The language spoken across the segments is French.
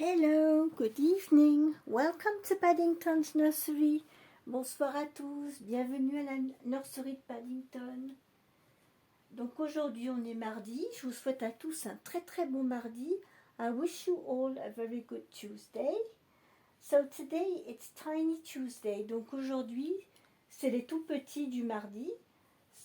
Hello, good evening, welcome to Paddington's Nursery. Bonsoir à tous, bienvenue à la nurserie de Paddington. Donc aujourd'hui on est mardi, je vous souhaite à tous un très bon mardi. I wish you all a very good Tuesday. So today it's Tiny Tuesday, donc aujourd'hui c'est les tout petits du mardi.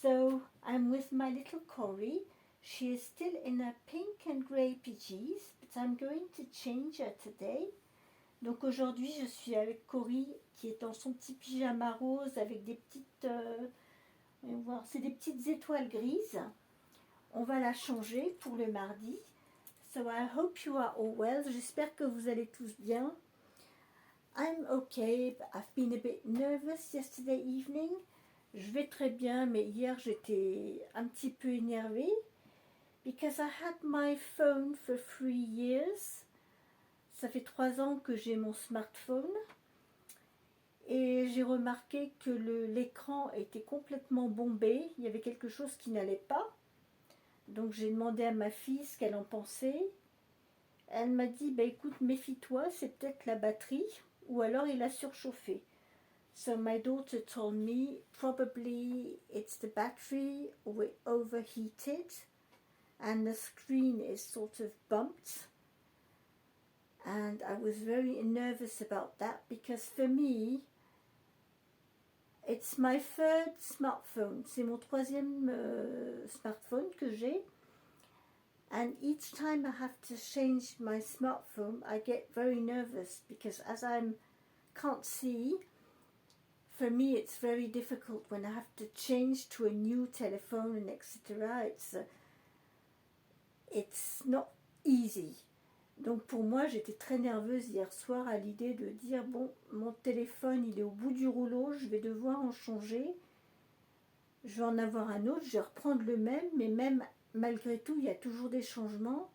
So I'm with my little Cory. She is still in her pink and grey PJs, but I'm going to change her today. Donc aujourd'hui, je suis avec Cory qui est dans son petit pyjama rose avec des petites, on va voir, c'est des petites étoiles grises. On va la changer pour le mardi. So I hope you are all well. J'espère que vous allez tous bien. I'm okay. I've been a bit nervous yesterday evening. Je vais très bien, mais hier j'étais un petit peu énervée. Because I had my phone for 3 years. Ça fait 3 ans que j'ai mon smartphone. Et j'ai remarqué que l'écran était complètement bombé. Il y avait quelque chose qui n'allait pas. Donc j'ai demandé à ma fille ce qu'elle en pensait. Elle m'a dit, bah, écoute, méfie-toi, c'est peut-être la batterie. Ou alors il a surchauffé. So my daughter told me, probably it's the battery or it overheated. And the screen is sort of bumped, and I was very nervous about that because for me it's my third smartphone. C'est mon troisième smartphone que j'ai, and each time I have to change my smartphone I get very nervous because as I can't see, for me it's very difficult when I have to change to a new telephone and etc. It's not easy. Donc pour moi, j'étais très nerveuse hier soir à l'idée de dire, bon, mon téléphone, il est au bout du rouleau, je vais devoir en changer. Je vais en avoir un autre, je vais reprendre le même, mais même malgré tout, il y a toujours des changements.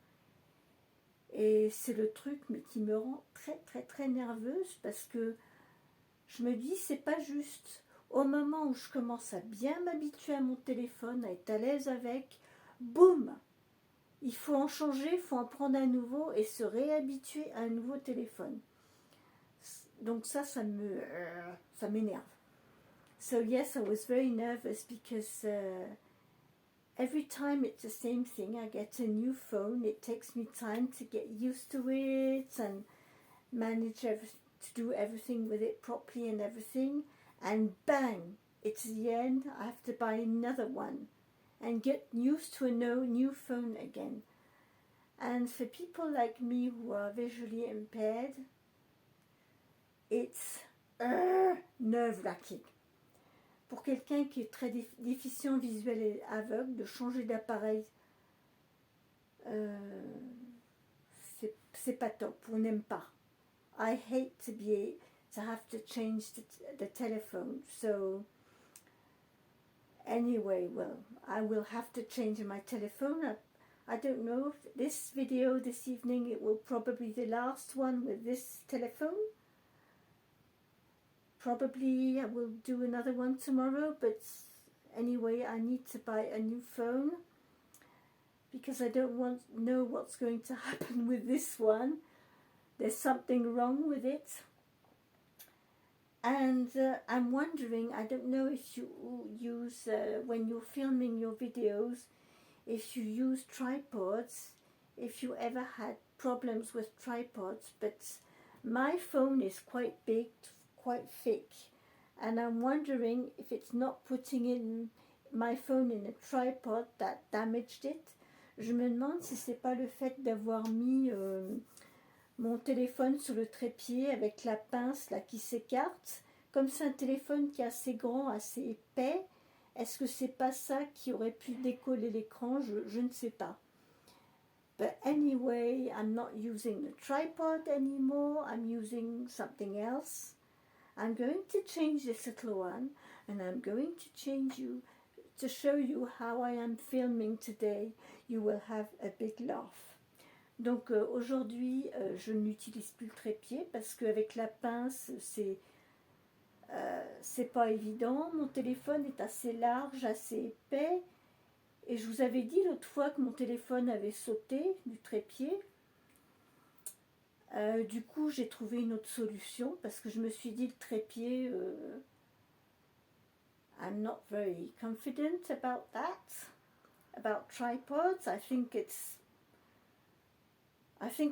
Et c'est le truc mais qui me rend très nerveuse parce que je me dis, c'est pas juste. Au moment où je commence à bien m'habituer à mon téléphone, à être à l'aise avec, boum! Il faut en changer, il faut en prendre un nouveau et se réhabituer à un nouveau téléphone. Donc ça m'énerve. So yes, I was very nervous because every time it's the same thing. I get a new phone. It takes me time to get used to it and manage to do everything with it properly and everything. And bang, it's the end. I have to buy another one and get used to a new phone again. And for people like me who are visually impaired, it's nerve-wracking. Pour quelqu'un qui est très déficient visuel et aveugle, de changer d'appareil, c'est pas top, on n'aime pas. I hate to have to change the telephone, so anyway, well, I will have to change my telephone. I don't know if this video this evening, it will probably be the last one with this telephone. Probably I will do another one tomorrow, but anyway, I need to buy a new phone because I don't know what's going to happen with this one. There's something wrong with it. And I'm wondering, I don't know if you use, when you're filming your videos, if you use tripods, if you ever had problems with tripods, but my phone is quite big, quite thick, and I'm wondering if it's not putting in my phone in a tripod that damaged it. Je me demande si c'est pas le fait d'avoir mis mon téléphone sur le trépied avec la pince là qui s'écarte. Comme c'est un téléphone qui est assez grand, assez épais, est-ce que c'est pas ça qui aurait pu décoller l'écran? Je ne sais pas. But anyway, I'm not using the tripod anymore. I'm using something else. I'm going to change this little one, and I'm going to show you how I am filming today. You will have a big laugh. Donc aujourd'hui, je n'utilise plus le trépied parce qu'avec la pince, c'est pas évident. Mon téléphone est assez large, assez épais. Et je vous avais dit l'autre fois que mon téléphone avait sauté du trépied. Du coup, j'ai trouvé une autre solution parce que je me suis dit le trépied, I'm not very confident about that, about tripods. I think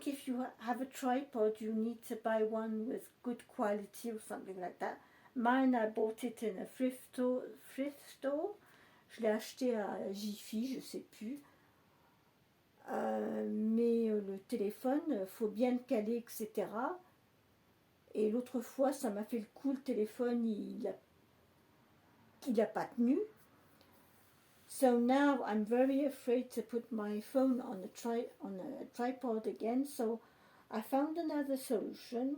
if you have a tripod, you need to buy one with good quality or something like that. Mine, I bought it in a thrift store. Je l'ai acheté à Jiffy, je sais plus. Mais le téléphone, faut bien le caler, etc. Et l'autre fois, ça m'a fait le coup, le téléphone, il a pas tenu. So now I'm very afraid to put my phone on a tripod again. So I found another solution.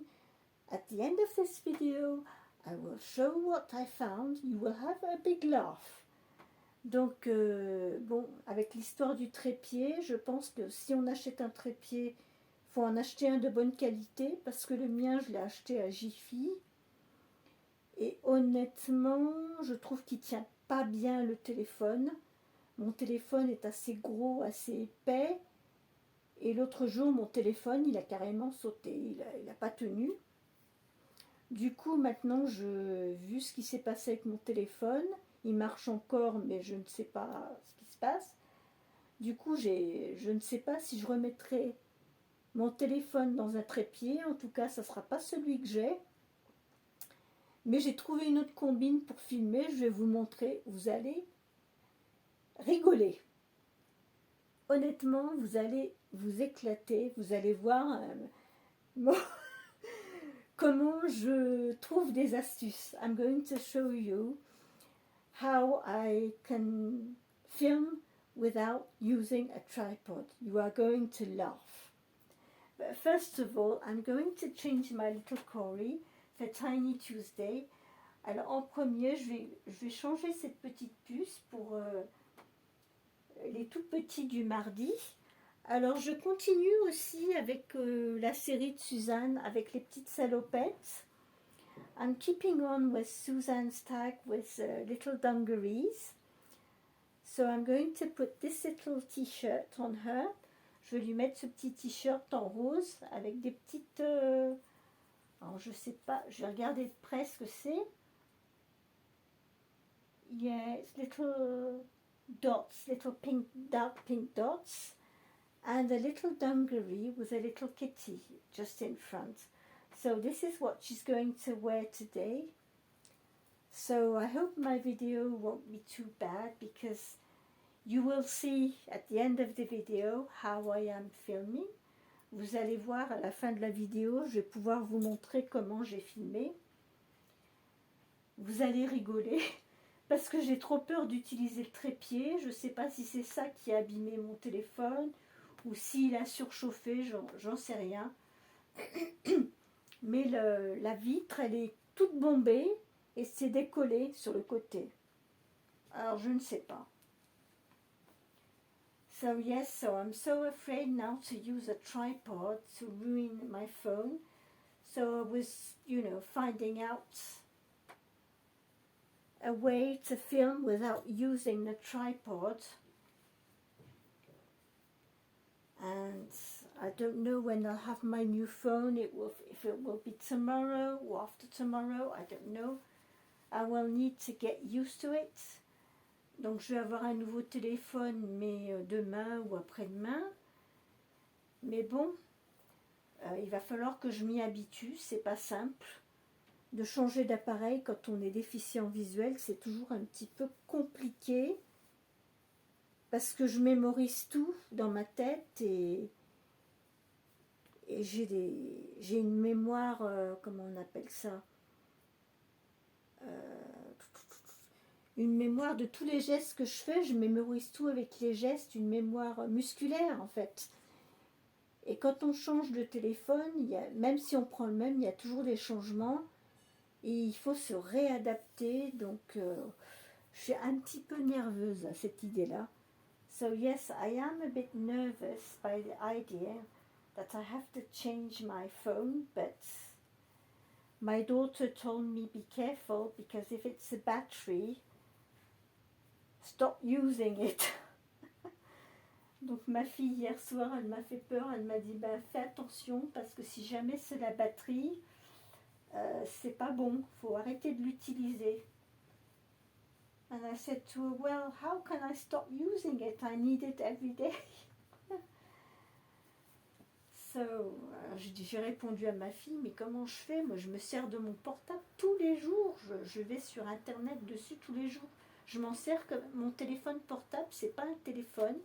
At the end of this video, I will show what I found. You will have a big laugh. Donc, bon, avec l'histoire du trépied, je pense que si on achète un trépied, il faut en acheter un de bonne qualité, parce que le mien, je l'ai acheté à Jiffy. Et honnêtement, je trouve qu'il ne tient pas bien le téléphone. Mon téléphone est assez gros, assez épais. Et l'autre jour, mon téléphone, il a carrément sauté. Il n'a pas tenu. Du coup, maintenant, vu ce qui s'est passé avec mon téléphone, il marche encore, mais je ne sais pas ce qui se passe. Du coup, je ne sais pas si je remettrai mon téléphone dans un trépied. En tout cas, ça ne sera pas celui que j'ai. Mais j'ai trouvé une autre combine pour filmer. Je vais vous montrer. Vous allez rigoler. Honnêtement, vous allez vous éclater. Vous allez voir comment je trouve des astuces. I'm going to show you how I can film without using a tripod. You are going to laugh. But first of all, I'm going to change my little Cory for Tiny Tuesday. Alors en premier, je vais changer cette petite puce pour les tout petits du mardi. Alors je continue aussi avec la série de Suzanne, avec les petites salopettes. I'm keeping on with Suzanne's tag with little dungarees. So I'm going to put this little t-shirt on her. Je vais lui mettre ce petit t-shirt en rose avec des petites... alors je sais pas, je vais regarder de près ce que c'est. Yes, little dots, little pink, dark pink dots. And a little dungaree with a little kitty just in front. So this is what she's going to wear today. So I hope my video won't be too bad because you will see at the end of the video how I am filming. Vous allez voir à la fin de la vidéo, je vais pouvoir vous montrer comment j'ai filmé. Vous allez rigoler parce que j'ai trop peur d'utiliser le trépied. Je ne sais pas si c'est ça qui a abîmé mon téléphone ou s'il a surchauffé, j'en sais rien. Mais la vitre, elle est toute bombée et c'est décollé sur le côté. Alors, je ne sais pas. So, yes, so I'm so afraid now to use a tripod to ruin my phone. So I was, finding out a way to film without using the tripod. And I don't know when I'll have my new phone. If it will be tomorrow or after tomorrow, I don't know. I will need to get used to it. Donc je vais avoir un nouveau téléphone, mais demain ou après-demain. Mais bon, il va falloir que je m'y habitue. C'est pas simple de changer d'appareil quand on est déficient visuel. C'est toujours un petit peu compliqué. Parce que je mémorise tout dans ma tête et j'ai une mémoire, comment on appelle ça, une mémoire de tous les gestes que je fais. Je mémorise tout avec les gestes, une mémoire musculaire en fait. Et quand on change de téléphone, même si on prend le même, il y a toujours des changements et il faut se réadapter. Donc je suis un petit peu nerveuse à cette idée-là. So yes, I am a bit nervous by the idea that I have to change my phone, but my daughter told me be careful because if it's a battery, stop using it. Donc ma fille hier soir, elle m'a fait peur, elle m'a dit bah, fais attention parce que si jamais c'est la batterie, c'est pas bon, faut arrêter de l'utiliser. And I said to her, well, how can I stop using it? I need it every day. So, j'ai répondu à ma fille, mais comment je fais? Moi, je me sers de mon portable tous les jours. Je vais sur Internet dessus tous les jours. Je m'en sers comme mon téléphone portable, c'est pas un téléphone.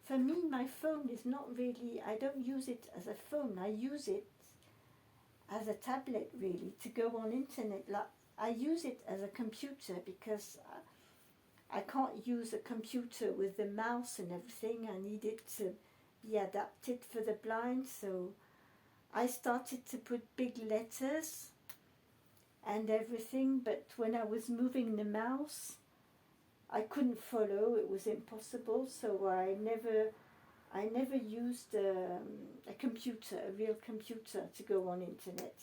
For me, my phone is not really, I don't use it as a phone. I use it as a tablet, really, to go on internet. Like, I use it as a computer because I can't use a computer with the mouse and everything. I need it to be adapted for the blind, so I started to put big letters and everything, but when I was moving the mouse I couldn't follow, it was impossible, so I never used a computer, a real computer to go on internet.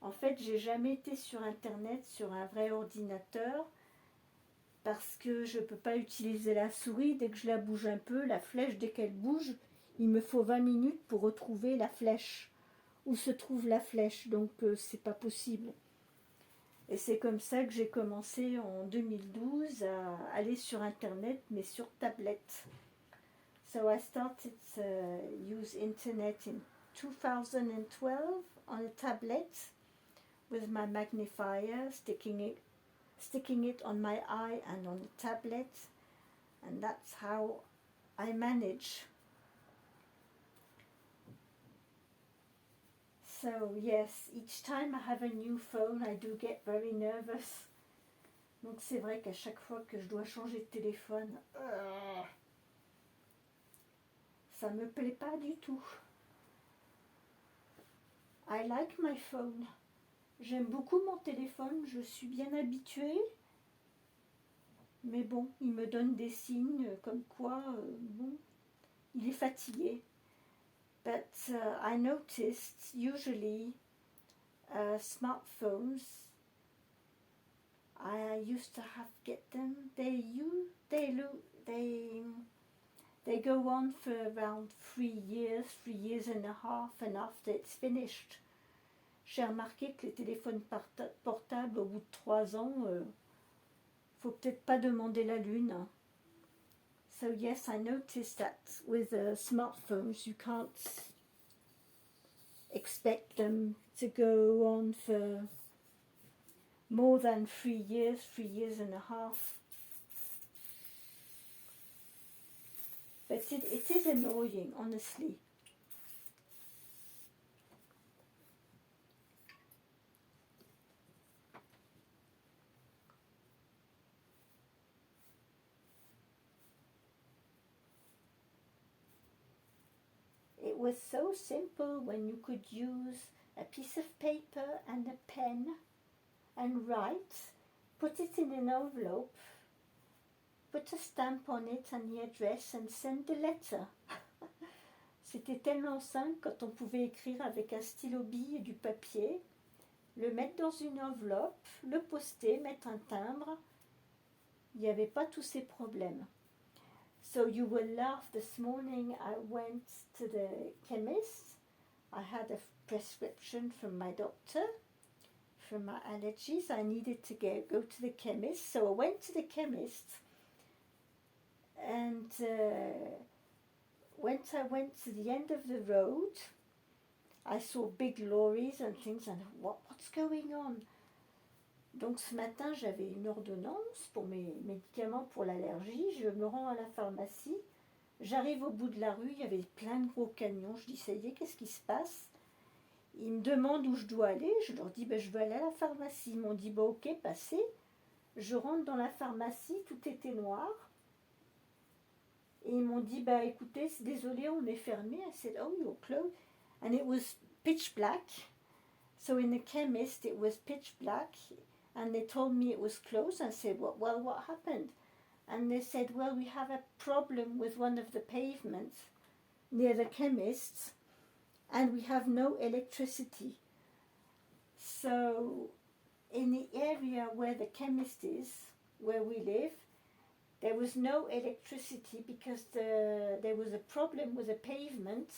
En fait, j'ai jamais été sur internet sur un vrai ordinateur parce que je ne peux pas utiliser la souris. Dès que je la bouge un peu, la flèche, dès qu'elle bouge, il me faut 20 minutes pour retrouver la flèche, où se trouve la flèche, donc c'est pas possible. Et c'est comme ça que j'ai commencé en 2012 à aller sur internet, mais sur tablette. So I started to use internet in 2012 on a tablet with my magnifier, sticking it on my eye and on the tablet, and that's how I manage. So yes, each time I have a new phone, I do get very nervous. Donc c'est vrai qu'à chaque fois que je dois changer de téléphone, ça me plaît pas du tout. I like my phone. J'aime beaucoup mon téléphone, je suis bien habituée. Mais bon, il me donne des signes comme quoi, bon, il est fatigué. But I noticed usually smartphones, I used to get them. They go on for around 3 years and a half, and after it's finished. J'ai remarqué que les téléphones portables, au bout de 3 ans, faut peut-être pas demander la lune. So yes, I noticed that with smartphones, you can't expect them to go on for more than 3 years and a half. But it is annoying, honestly. It was so simple when you could use a piece of paper and a pen and write, put it in an envelope, put a stamp on it and the address and send the letter. C'était tellement simple quand on pouvait écrire avec un stylo bille et du papier, le mettre dans une enveloppe, le poster, mettre un timbre. Il n'y avait pas tous ces problèmes. So you will laugh, this morning I went to the chemist. I had a prescription from my doctor for my allergies. I needed to go to the chemist. So I went to the chemist, and when I went to the end of the road, I saw big lorries and things, and what's going on? Donc ce matin, j'avais une ordonnance pour mes médicaments pour l'allergie. Je me rends à la pharmacie. J'arrive au bout de la rue, il y avait plein de gros camions. Je dis, ça y est, qu'est-ce qui se passe? Ils me demandent où je dois aller. Je leur dis, je veux aller à la pharmacie. Ils m'ont dit, ok, passez. Je rentre dans la pharmacie, tout était noir. Et ils m'ont dit, écoutez, désolé, on est fermé. I said, oh, you're closed. And it was pitch black. So in the chemist, it was pitch black. And they told me it was closed. I said, well, what happened? And they said, well, we have a problem with one of the pavements near the chemist, and we have no electricity. So in the area where the chemist is, where we live, there was no electricity because there was a problem with the pavement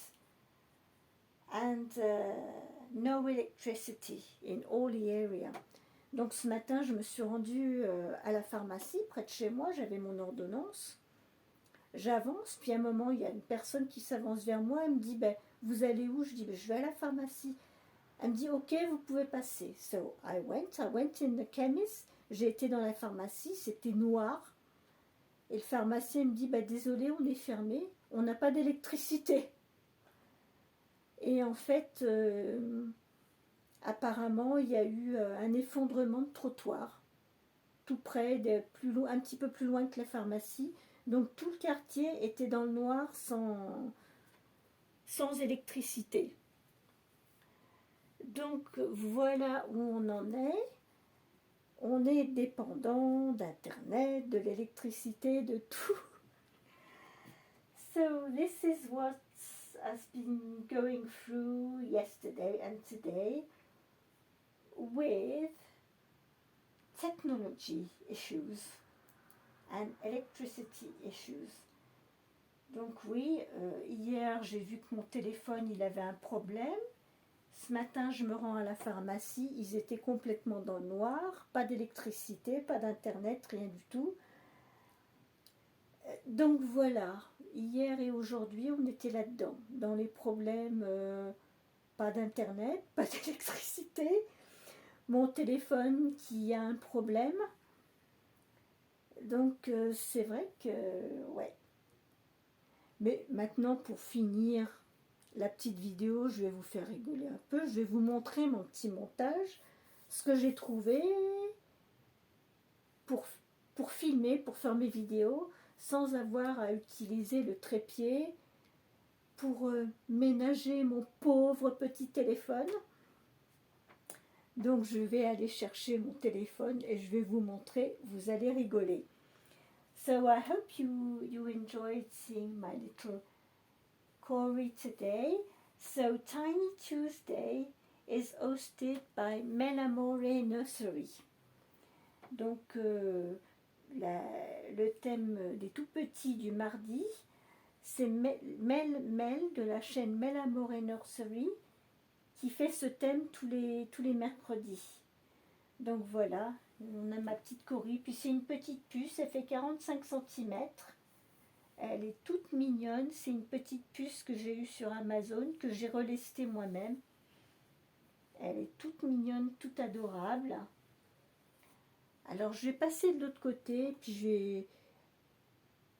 and no electricity in all the area. Donc ce matin, je me suis rendue à la pharmacie près de chez moi, j'avais mon ordonnance. J'avance, puis à un moment, il y a une personne qui s'avance vers moi, elle me dit ben, vous allez où? Je dis ben, je vais à la pharmacie. Elle me dit ok, vous pouvez passer. So I went in the chemist. J'ai été dans la pharmacie, c'était noir. Et le pharmacien me dit bah, désolé, on est fermé, on n'a pas d'électricité. Et en fait, apparemment, il y a eu un effondrement de trottoir, tout près, un petit peu plus loin que la pharmacie. Donc tout le quartier était dans le noir sans électricité. Donc voilà où on en est. On est dépendant d'Internet, de l'électricité, de tout. So this is what has been going through yesterday and today with technology issues and electricity issues. Donc oui, hier j'ai vu que mon téléphone il avait un problème. Ce matin je me rends à la pharmacie, ils étaient complètement dans le noir, pas d'électricité, pas d'internet, rien du tout. Donc voilà, hier et aujourd'hui on était là-dedans, dans les problèmes, pas d'internet, pas d'électricité, mon téléphone qui a un problème. Donc c'est vrai que ouais. Mais maintenant pour finir la petite vidéo, je vais vous faire rigoler un peu. Je vais vous montrer mon petit montage, ce que j'ai trouvé pour filmer, pour faire mes vidéos, sans avoir à utiliser le trépied pour ménager mon pauvre petit téléphone. Donc je vais aller chercher mon téléphone et je vais vous montrer, vous allez rigoler. So I hope you enjoyed seeing my little Corey today. So Tiny Tuesday is hosted by Melamore Nursery. Donc le thème des tout petits du mardi, c'est Mel de la chaîne Melamore Nursery qui fait ce thème tous les mercredis. Donc voilà, on a ma petite Corrie, puis c'est une petite puce, elle fait 45 cm. Elle est toute mignonne, c'est une petite puce que j'ai eue sur Amazon, que j'ai relestée moi-même. Elle est toute mignonne, toute adorable. Alors je vais passer de l'autre côté, puis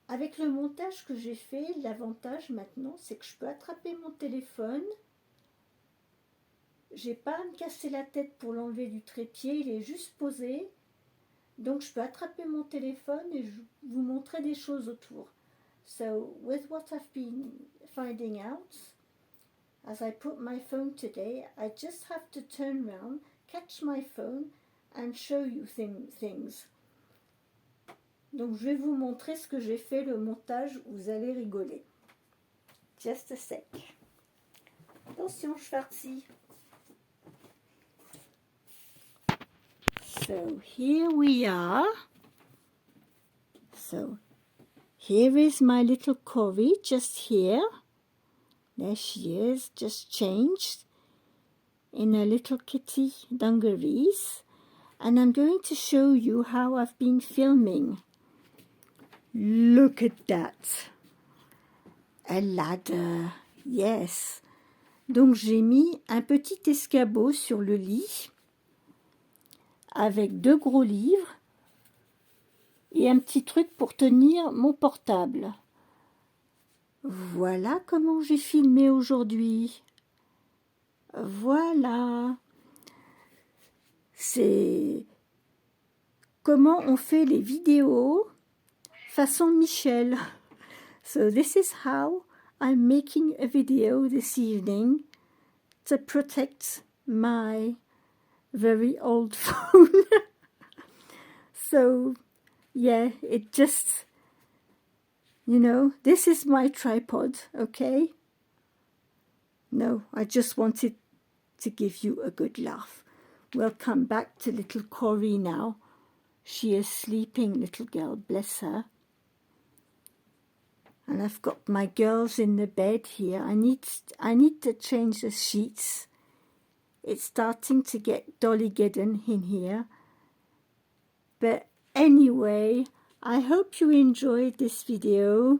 avec le montage que j'ai fait, l'avantage maintenant, c'est que je peux attraper mon téléphone. J'ai pas à me casser la tête pour l'enlever du trépied, il est juste posé. Donc je peux attraper mon téléphone et vous montrer des choses autour. So with what I've been finding out, as I put my phone today, I just have to turn around, catch my phone and show you things. Donc je vais vous montrer ce que j'ai fait, le montage, vous allez rigoler. Just a sec. Attention, Schwarzi. So here we are. So here is my little Corrie, just here. There she is, just changed in her little kitty dungarees. And I'm going to show you how I've been filming. Look at that. A ladder, yes. Donc j'ai mis un petit escabeau sur le lit avec 2 gros livres et un petit truc pour tenir mon portable. Voilà comment j'ai filmé aujourd'hui. Voilà. C'est comment on fait les vidéos façon Michel. So this is how I'm making a video this evening to protect my very old phone. So yeah, it just, you know, this is my tripod, okay? No, I just wanted to give you a good laugh. We'll come back to little Corrie now. She is sleeping, little girl, bless her. And I've got my girls in the bed here. I need to change the sheets. It's starting to get Dollygeddon in here. But anyway, I hope you enjoyed this video.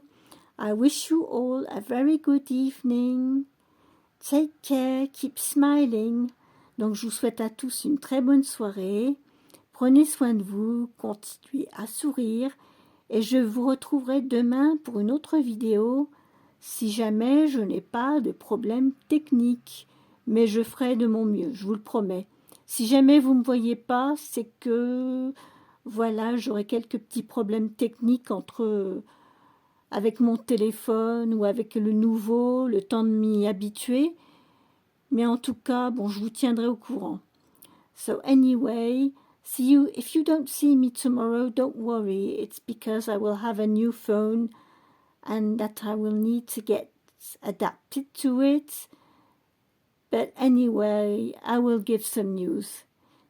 I wish you all a very good evening. Take care, keep smiling. Donc je vous souhaite à tous une très bonne soirée. Prenez soin de vous, continuez à sourire. Et je vous retrouverai demain pour une autre vidéo, si jamais je n'ai pas de problème technique. Mais je ferai de mon mieux, je vous le promets. Si jamais vous ne me voyez pas, c'est que, voilà, j'aurai quelques petits problèmes techniques avec mon téléphone ou avec le nouveau, le temps de m'y habituer. Mais en tout cas, bon, je vous tiendrai au courant. So anyway, see you. If you don't see me tomorrow, don't worry. It's because I will have a new phone and that I will need to get adapted to it. But anyway, I will give some news.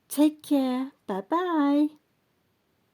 Take care. Bye-bye.